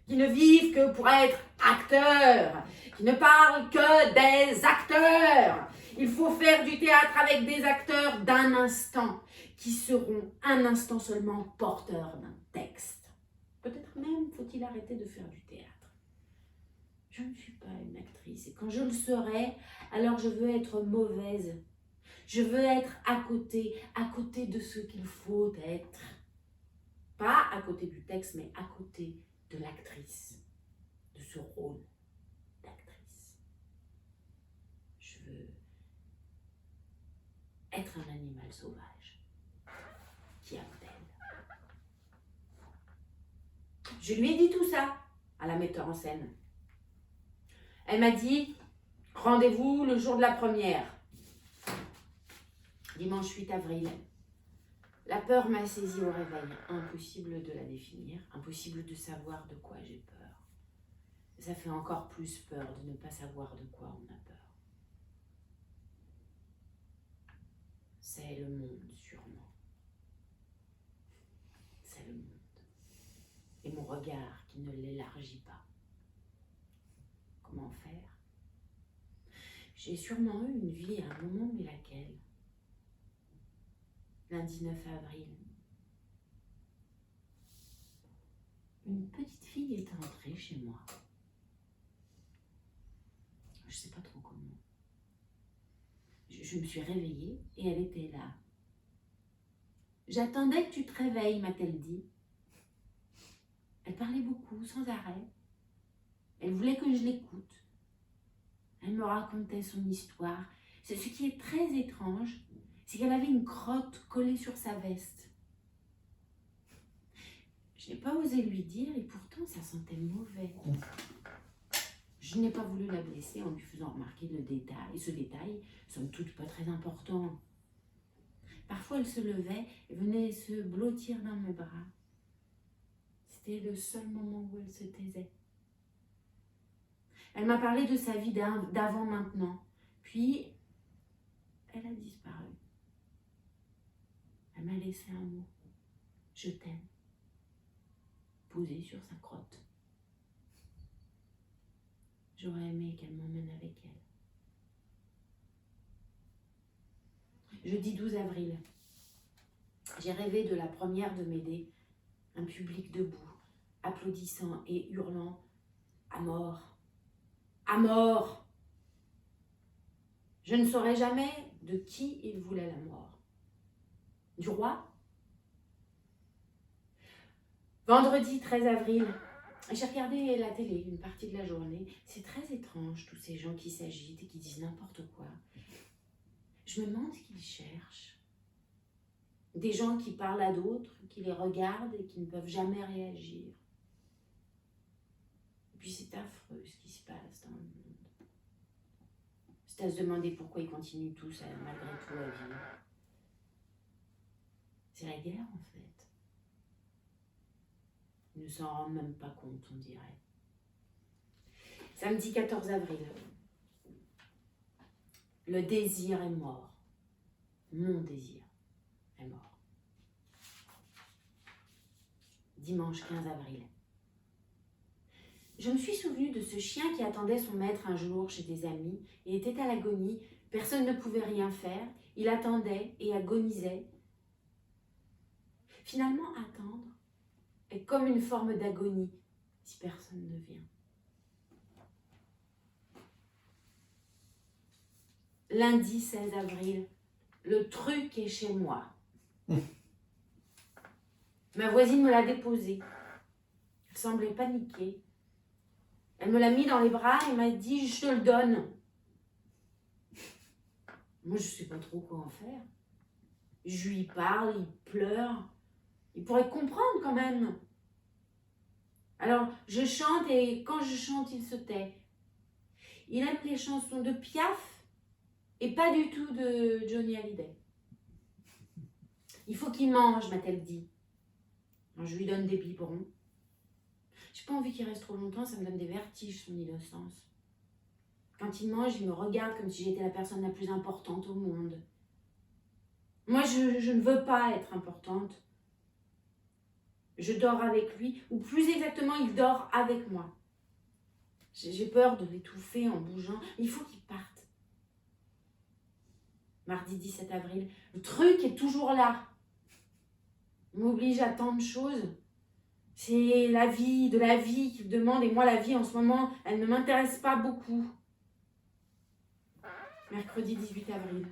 qui ne vivent que pour être acteurs, qui ne parlent que des acteurs. Il faut faire du théâtre avec des acteurs d'un instant, qui seront un instant seulement porteurs d'un texte. Peut-être même faut-il arrêter de faire du théâtre. Je ne suis pas une actrice. Et quand je le serai, alors je veux être mauvaise. Je veux être à côté de ce qu'il faut être. Pas à côté du texte, mais à côté de l'actrice, de ce rôle d'actrice. Je veux être un animal sauvage qui appelle. Je lui ai dit tout ça à la metteur en scène. Elle m'a dit, rendez-vous le jour de la première. Dimanche 8 avril. La peur m'a saisie au réveil. Impossible de la définir, impossible de savoir de quoi j'ai peur. Ça fait encore plus peur de ne pas savoir de quoi on a peur. C'est le monde, sûrement. C'est le monde. Et mon regard qui ne l'élargit pas. Comment faire? J'ai sûrement eu une vie à un moment, mais laquelle? Lundi 9 avril. Une petite fille est entrée chez moi. Je ne sais pas trop comment. Je me suis réveillée et elle était là. J'attendais que tu te réveilles, m'a-t-elle dit. Elle parlait beaucoup, sans arrêt. Elle voulait que je l'écoute. Elle me racontait son histoire. Ce qui est très étrange, c'est qu'elle avait une crotte collée sur sa veste. Je n'ai pas osé lui dire et pourtant ça sentait mauvais. Je n'ai pas voulu la blesser en lui faisant remarquer le détail. Et ce détail, somme toute pas très important. Parfois elle se levait et venait se blottir dans mes bras. C'était le seul moment où elle se taisait. Elle m'a parlé de sa vie d'avant-maintenant. Puis, elle a disparu. Elle m'a laissé un mot. Je t'aime. Posé sur sa crotte. J'aurais aimé qu'elle m'emmène avec elle. Jeudi 12 avril. J'ai rêvé de la première de Médée. Un public debout, applaudissant et hurlant « À mort ! À mort !» Je ne saurais jamais de qui il voulait la mort. Du roi? Vendredi 13 avril, j'ai regardé la télé une partie de la journée. C'est très étrange, tous ces gens qui s'agitent et qui disent n'importe quoi. Je me demande ce qu'ils cherchent. Des gens qui parlent à d'autres, qui les regardent et qui ne peuvent jamais réagir. Et puis c'est affreux ce qui se passe dans le monde. C'est à se demander pourquoi ils continuent tous malgré tout à vivre. C'est la guerre en fait. Ils ne s'en rendent même pas compte, on dirait. Samedi 14 avril. Le désir est mort. Mon désir est mort. Dimanche 15 avril. Je me suis souvenue de ce chien qui attendait son maître un jour chez des amis et était à l'agonie. Personne ne pouvait rien faire. Il attendait et agonisait. Finalement, attendre est comme une forme d'agonie si personne ne vient. Lundi 16 avril, le truc est chez moi. Ma voisine me l'a déposé. Elle semblait paniquée. Elle me l'a mis dans les bras et m'a dit « Je te le donne ». Moi, je ne sais pas trop quoi en faire. Je lui parle, il pleure. Il pourrait comprendre quand même. Alors, je chante et quand je chante, il se tait. Il aime les chansons de Piaf et pas du tout de Johnny Hallyday. Il faut qu'il mange, m'a-t-elle dit. Alors, je lui donne des biberons. J'ai pas envie qu'il reste trop longtemps, ça me donne des vertiges, son innocence. Quand il mange, il me regarde comme si j'étais la personne la plus importante au monde. Moi, je ne veux pas être importante. Je dors avec lui, ou plus exactement, il dort avec moi. J'ai peur de l'étouffer en bougeant. Il faut qu'il parte. Mardi 17 avril, le truc est toujours là. Il m'oblige à tant de choses. C'est la vie, de la vie qu'il demande, et moi, la vie, en ce moment, elle ne m'intéresse pas beaucoup. Mercredi 18 avril.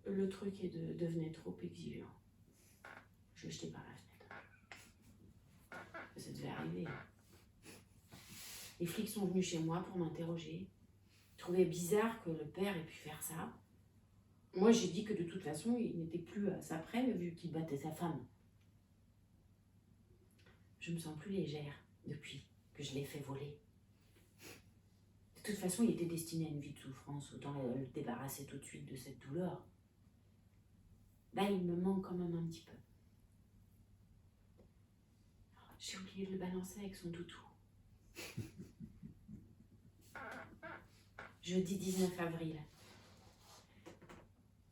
Le truc devenait trop exigeant. Je l'ai jeté par la fenêtre. Ça devait arriver. Les flics sont venus chez moi pour m'interroger. Ils trouvaient bizarre que le père ait pu faire ça. Moi, j'ai dit que de toute façon, il n'était plus à sa près, vu qu'il battait sa femme. Je me sens plus légère depuis que je l'ai fait voler. De toute façon, il était destiné à une vie de souffrance. Autant le débarrasser tout de suite de cette douleur. Là, il me manque quand même un petit peu. J'ai oublié de le balancer avec son toutou. Jeudi 19 avril.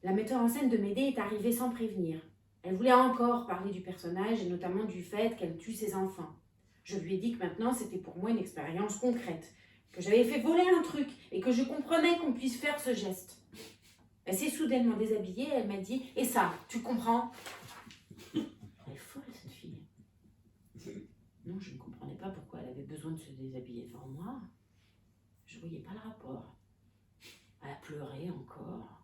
La metteur en scène de Médée est arrivée sans prévenir. Elle voulait encore parler du personnage et notamment du fait qu'elle tue ses enfants. Je lui ai dit que maintenant c'était pour moi une expérience concrète, que j'avais fait voler un truc et que je comprenais qu'on puisse faire ce geste. Elle s'est soudainement déshabillée et elle m'a dit « Et ça, tu comprends ?» Elle est folle cette fille. Non, je ne comprenais pas pourquoi elle avait besoin de se déshabiller devant moi. Je ne voyais pas le rapport. Elle a pleuré encore.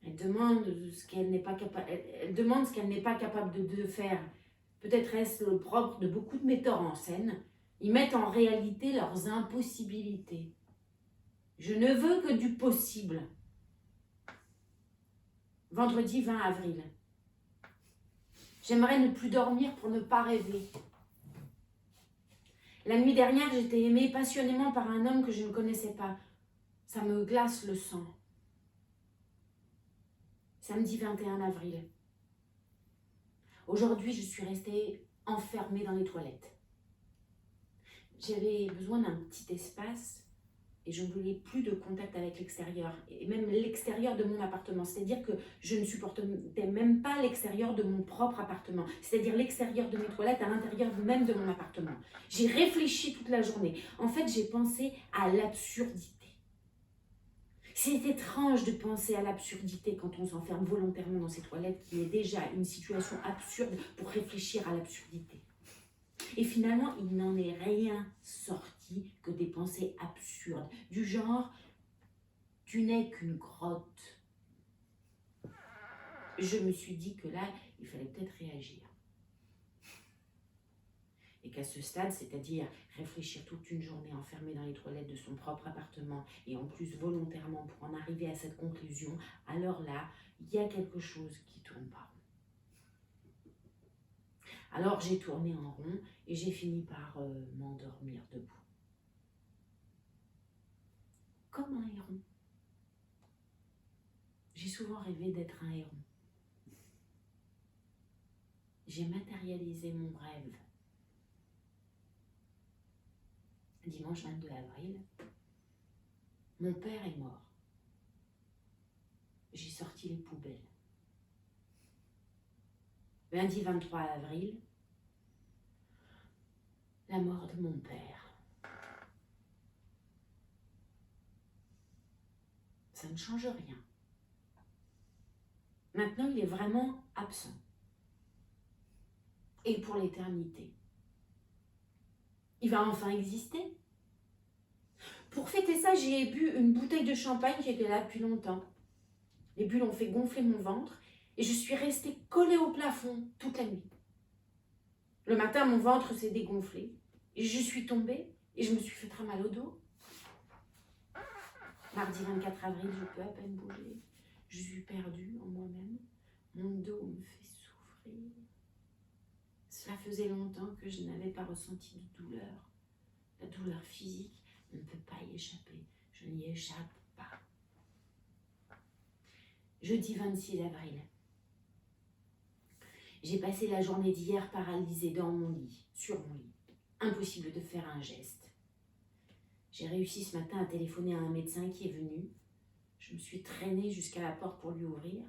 Elle demande ce qu'elle n'est pas capable. Elle demande ce qu'elle n'est pas capable de faire. Peut-être est-ce le propre de beaucoup de metteurs en scène. Ils mettent en réalité leurs impossibilités. Je ne veux que du possible. Vendredi 20 avril. J'aimerais ne plus dormir pour ne pas rêver. La nuit dernière, j'étais aimée passionnément par un homme que je ne connaissais pas. Ça me glace le sang. Samedi 21 avril. Aujourd'hui, je suis restée enfermée dans les toilettes. J'avais besoin d'un petit espace et je ne voulais plus de contact avec l'extérieur, et même l'extérieur de mon appartement. C'est-à-dire que je ne supportais même pas l'extérieur de mon propre appartement, c'est-à-dire l'extérieur de mes toilettes à l'intérieur même de mon appartement. J'ai réfléchi toute la journée. En fait, j'ai pensé à l'absurdité. C'est étrange de penser à l'absurdité quand on s'enferme volontairement dans ses toilettes, qui est déjà une situation absurde pour réfléchir à l'absurdité. Et finalement, il n'en est rien sorti que des pensées absurdes, du genre « tu n'es qu'une grotte ». Je me suis dit que là, il fallait peut-être réagir. Et qu'à ce stade, c'est-à-dire réfléchir toute une journée enfermée dans les toilettes de son propre appartement et en plus volontairement pour en arriver à cette conclusion, alors là, il y a quelque chose qui tourne pas rond. Alors j'ai tourné en rond et j'ai fini par m'endormir debout. Comme un héron. J'ai souvent rêvé d'être un héron. J'ai matérialisé mon rêve. Dimanche 22 avril, mon père est mort. J'ai sorti les poubelles. Lundi 23 avril, la mort de mon père. Ça ne change rien. Maintenant, il est vraiment absent. Et pour l'éternité. Il va enfin exister. Pour fêter ça, j'ai bu une bouteille de champagne qui était là depuis longtemps. Les bulles ont fait gonfler mon ventre et je suis restée collée au plafond toute la nuit. Le matin, mon ventre s'est dégonflé et je suis tombée et je me suis fait très mal au dos. Mardi 24 avril, je peux à peine bouger. Je suis perdue en moi-même. Mon dos me fait souffrir. Cela faisait longtemps que je n'avais pas ressenti de douleur. La douleur physique, on ne peut pas y échapper. Je n'y échappe pas. Jeudi 26 avril. J'ai passé la journée d'hier paralysée dans mon lit, sur mon lit. Impossible de faire un geste. J'ai réussi ce matin à téléphoner à un médecin qui est venu. Je me suis traînée jusqu'à la porte pour lui ouvrir.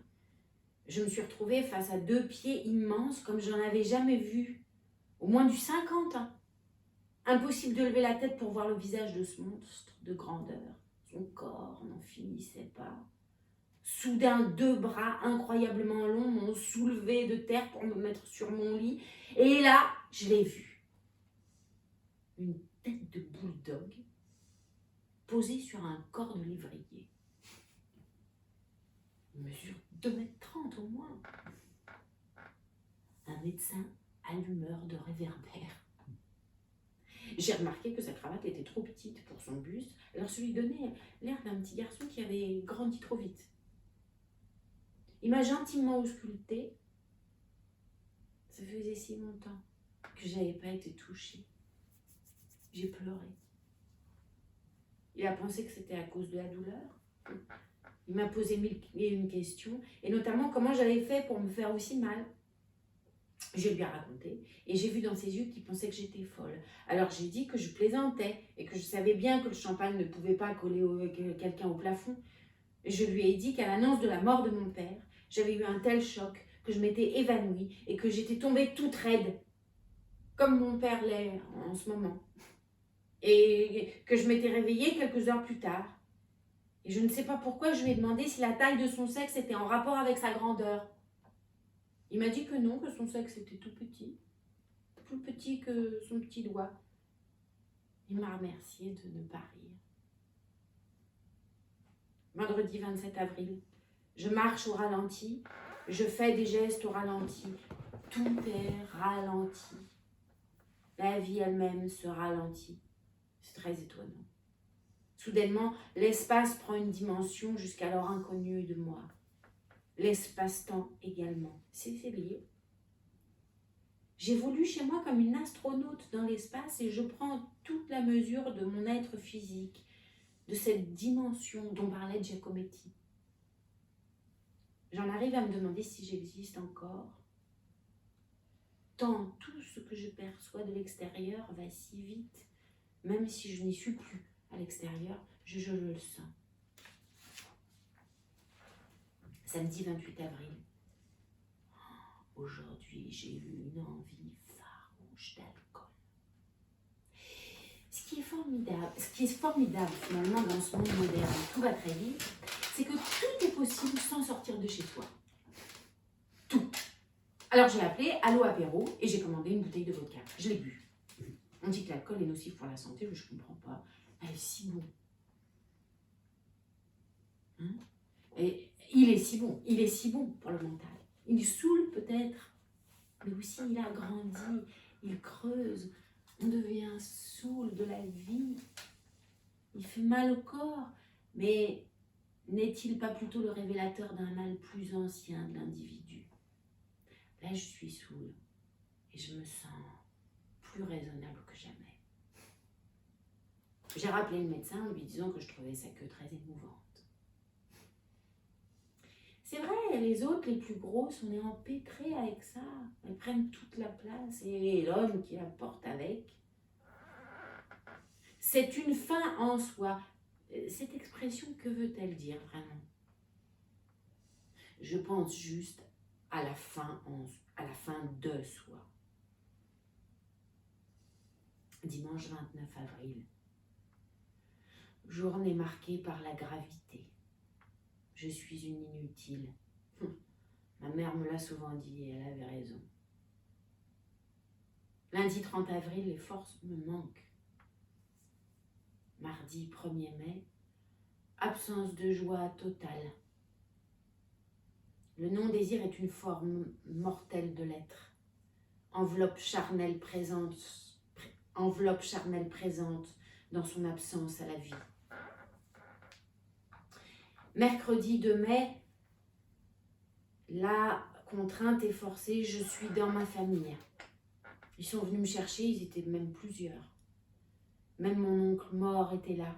Je me suis retrouvée face à 2 pieds immenses comme je n'en avais jamais vu. Au moins du 50 ans. Impossible de lever la tête pour voir le visage de ce monstre de grandeur. Son corps n'en finissait pas. Soudain, 2 bras incroyablement longs m'ont soulevé de terre pour me mettre sur mon lit. Et là, je l'ai vu. Une tête de bulldog posée sur un corps de lévrier. Il mesure 2,30 m au moins. Un médecin allumeur de réverbère. J'ai remarqué que sa cravate était trop petite pour son buste, alors ça lui donnait l'air d'un petit garçon qui avait grandi trop vite. Il m'a gentiment auscultée. Ça faisait si longtemps que je n'avais pas été touchée. J'ai pleuré. Il a pensé que c'était à cause de la douleur. Il m'a posé 1001 questions, et notamment comment j'avais fait pour me faire aussi mal. Je lui ai raconté, et j'ai vu dans ses yeux qu'il pensait que j'étais folle. Alors j'ai dit que je plaisantais, et que je savais bien que le champagne ne pouvait pas coller quelqu'un au plafond. Je lui ai dit qu'à l'annonce de la mort de mon père, j'avais eu un tel choc que je m'étais évanouie et que j'étais tombée toute raide, comme mon père l'est en ce moment. Et que je m'étais réveillée quelques heures plus tard. Et je ne sais pas pourquoi je lui ai demandé si la taille de son sexe était en rapport avec sa grandeur. Il m'a dit que non, que son sexe était tout petit, plus petit que son petit doigt. Il m'a remercié de ne pas rire. Vendredi 27 avril, je marche au ralenti, je fais des gestes au ralenti. Tout est ralenti. La vie elle-même se ralentit. C'est très étonnant. Soudainement, l'espace prend une dimension jusqu'alors inconnue de moi. L'espace-temps également. C'est lié. J'évolue chez moi comme une astronaute dans l'espace et je prends toute la mesure de mon être physique, de cette dimension dont parlait Giacometti. J'en arrive à me demander si j'existe encore. Tant tout ce que je perçois de l'extérieur va si vite, même si je n'y suis plus à l'extérieur, je le sens. Samedi 28 avril. Aujourd'hui, j'ai eu une envie farouche d'alcool. Ce qui est formidable finalement dans ce monde moderne, tout va très vite, c'est que tout est possible sans sortir de chez soi. Tout. Alors j'ai appelé Allo Apéro et j'ai commandé une bouteille de vodka. Je l'ai bu. On dit que l'alcool est nocif pour la santé, je ne comprends pas. Elle est si bon. Hein? Et il est si bon pour le mental. Il saoule peut-être, mais aussi il a grandi, il creuse. On devient saoul de la vie. Il fait mal au corps, mais n'est-il pas plutôt le révélateur d'un mal plus ancien de l'individu? Là, je suis saoul et je me sens plus raisonnable que jamais. J'ai rappelé le médecin en lui disant que je trouvais sa queue très émouvante. C'est vrai, les autres, les plus grosses, on est empêtrés avec ça. Elles prennent toute la place et l'homme qui la porte avec. C'est une fin en soi. Cette expression, que veut-elle dire vraiment? Je pense juste à la fin de soi. Dimanche 29 avril. Journée marquée par la gravité. Je suis une inutile. Ma mère me l'a souvent dit et elle avait raison. Lundi 30 avril, les forces me manquent. Mardi 1er mai, absence de joie totale. Le non-désir est une forme mortelle de l'être. Enveloppe charnelle présente dans son absence à la vie. Mercredi 2 mai, la contrainte est forcée, je suis dans ma famille. Ils sont venus me chercher, ils étaient même plusieurs. Même mon oncle mort était là.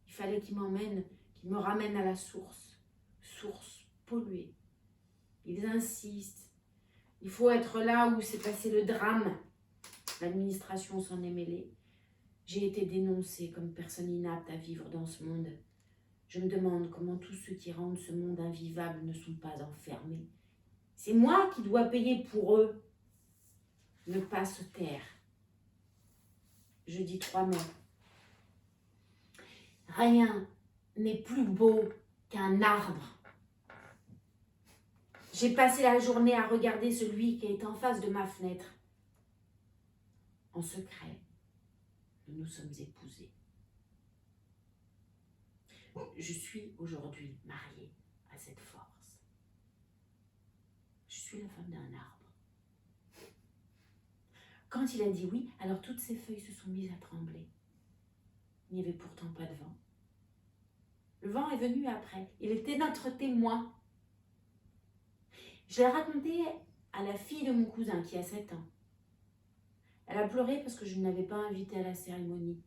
Il fallait qu'il me ramène à la source polluée. Ils insistent. Il faut être là où s'est passé le drame. L'administration s'en est mêlée. J'ai été dénoncée comme personne inapte à vivre dans ce monde. Je me demande comment tous ceux qui rendent ce monde invivable ne sont pas enfermés. C'est moi qui dois payer pour eux. Ne pas se taire. Jeudi 3 mai. Rien n'est plus beau qu'un arbre. J'ai passé la journée à regarder celui qui est en face de ma fenêtre. En secret, nous nous sommes épousés. Je suis aujourd'hui mariée à cette force. Je suis la femme d'un arbre. Quand il a dit oui, alors toutes ses feuilles se sont mises à trembler. Il n'y avait pourtant pas de vent. Le vent est venu après. Il était notre témoin. Je l'ai raconté à la fille de mon cousin qui a 7 ans. Elle a pleuré parce que je ne l'avais pas invitée à la cérémonie.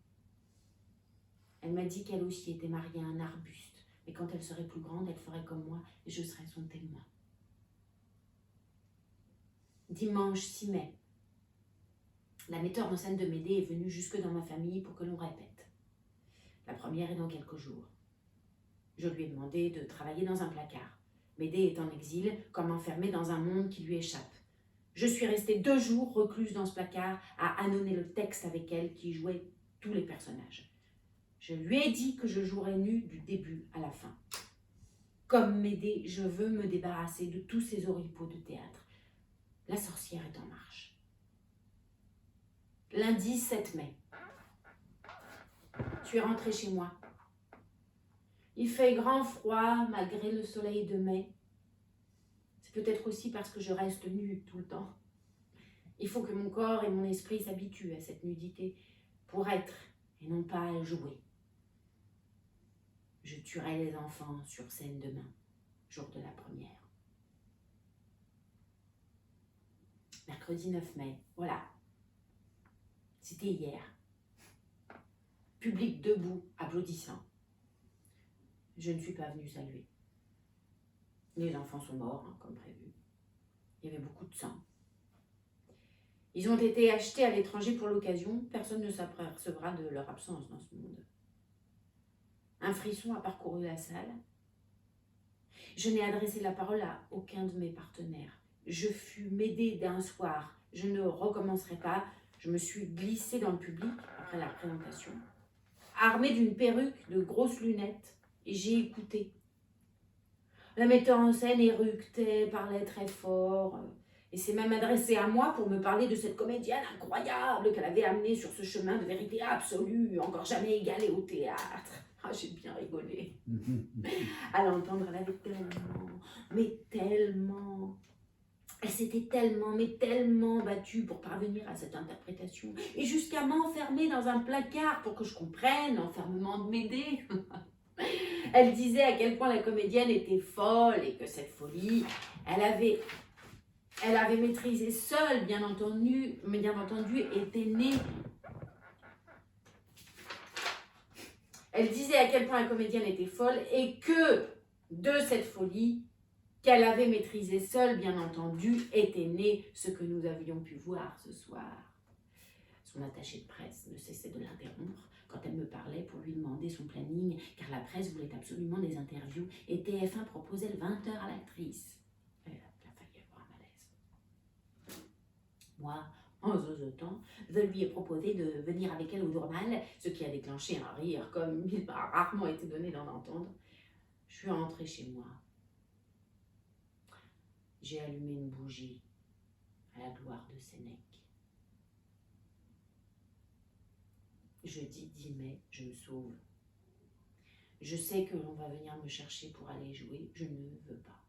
Elle m'a dit qu'elle aussi était mariée à un arbuste, mais quand elle serait plus grande, elle ferait comme moi et je serais son témoin. Dimanche 6 mai, la metteur en scène de Médée est venue jusque dans ma famille pour que l'on répète. La première est dans quelques jours. Je lui ai demandé de travailler dans un placard. Médée est en exil, comme enfermée dans un monde qui lui échappe. Je suis restée 2 jours recluse dans ce placard à annonner le texte avec elle qui jouait tous les personnages. Je lui ai dit que je jouerais nue du début à la fin. Comme Médée, je veux me débarrasser de tous ces oripeaux de théâtre. La sorcière est en marche. Lundi 7 mai. Je suis rentrée chez moi. Il fait grand froid malgré le soleil de mai. C'est peut-être aussi parce que je reste nue tout le temps. Il faut que mon corps et mon esprit s'habituent à cette nudité pour être et non pas à jouer. Je tuerai les enfants sur scène demain, jour de la première. Mercredi 9 mai, voilà. C'était hier. Public debout, applaudissant. Je ne suis pas venue saluer. Les enfants sont morts, comme prévu. Il y avait beaucoup de sang. Ils ont été achetés à l'étranger pour l'occasion. Personne ne s'apercevra de leur absence dans ce monde. Un frisson a parcouru la salle. Je n'ai adressé la parole à aucun de mes partenaires. Je fus Médée d'un soir. Je ne recommencerai pas. Je me suis glissée dans le public après la présentation, armée d'une perruque, de grosses lunettes, et j'ai écouté. La metteur en scène éructait, parlait très fort, et s'est même adressée à moi pour me parler de cette comédienne incroyable qu'elle avait amenée sur ce chemin de vérité absolue, encore jamais égalée au théâtre. Ah, j'ai bien rigolé. À l'entendre, elle avait tellement, mais tellement... Elle s'était tellement battue pour parvenir à cette interprétation, et jusqu'à m'enfermer dans un placard pour que je comprenne l'enfermement de Médée. Elle disait à quel point la comédienne était folle et que cette folie, elle avait maîtrisé seule, bien entendu, était née. Elle disait à quel point la comédienne était folle et que de cette folie qu'elle avait maîtrisée seule, bien entendu, était né ce que nous avions pu voir ce soir. Son attaché de presse ne cessait de l'interrompre quand elle me parlait pour lui demander son planning, car la presse voulait absolument des interviews et TF1 proposait le 20h à l'actrice. Il a failli avoir un malaise. Moi, en zozotant, je lui ai proposé de venir avec elle au journal, ce qui a déclenché un rire comme il m'a rarement été donné d'en entendre. Je suis rentrée chez moi. J'ai allumé une bougie à la gloire de Sénèque. Jeudi 10 mai, je me sauve. Je sais que l'on va venir me chercher pour aller jouer, je ne veux pas.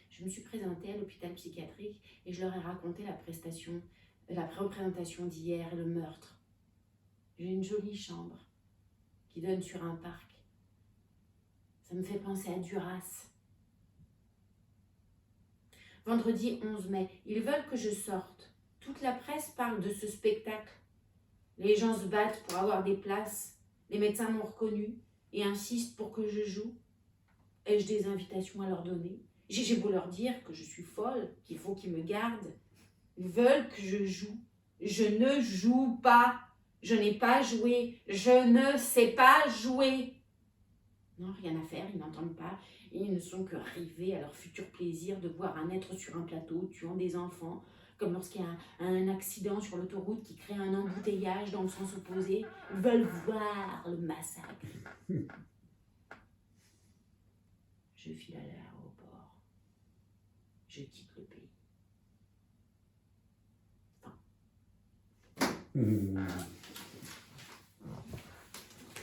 Je me suis présentée à l'hôpital psychiatrique et je leur ai raconté la représentation d'hier et le meurtre. J'ai une jolie chambre qui donne sur un parc. Ça me fait penser à Duras. Vendredi 11 mai, ils veulent que je sorte. Toute la presse parle de ce spectacle. Les gens se battent pour avoir des places. Les médecins m'ont reconnue et insistent pour que je joue. Ai-je des invitations à leur donner? J'ai beau leur dire que je suis folle, qu'il faut qu'ils me gardent. Ils veulent que je joue. Je ne joue pas. Je n'ai pas joué. Je ne sais pas jouer. Non, rien à faire, ils n'entendent pas. Ils ne sont que rivés à leur futur plaisir de voir un être sur un plateau tuant des enfants, comme lorsqu'il y a un accident sur l'autoroute qui crée un embouteillage dans le sens opposé. Ils veulent voir le massacre. Je file à l'aéroport. Je quitte le pays.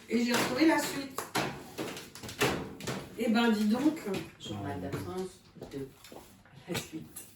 Et j'ai retrouvé la suite. Eh ben, dis donc. Journal d'absence 2. La suite.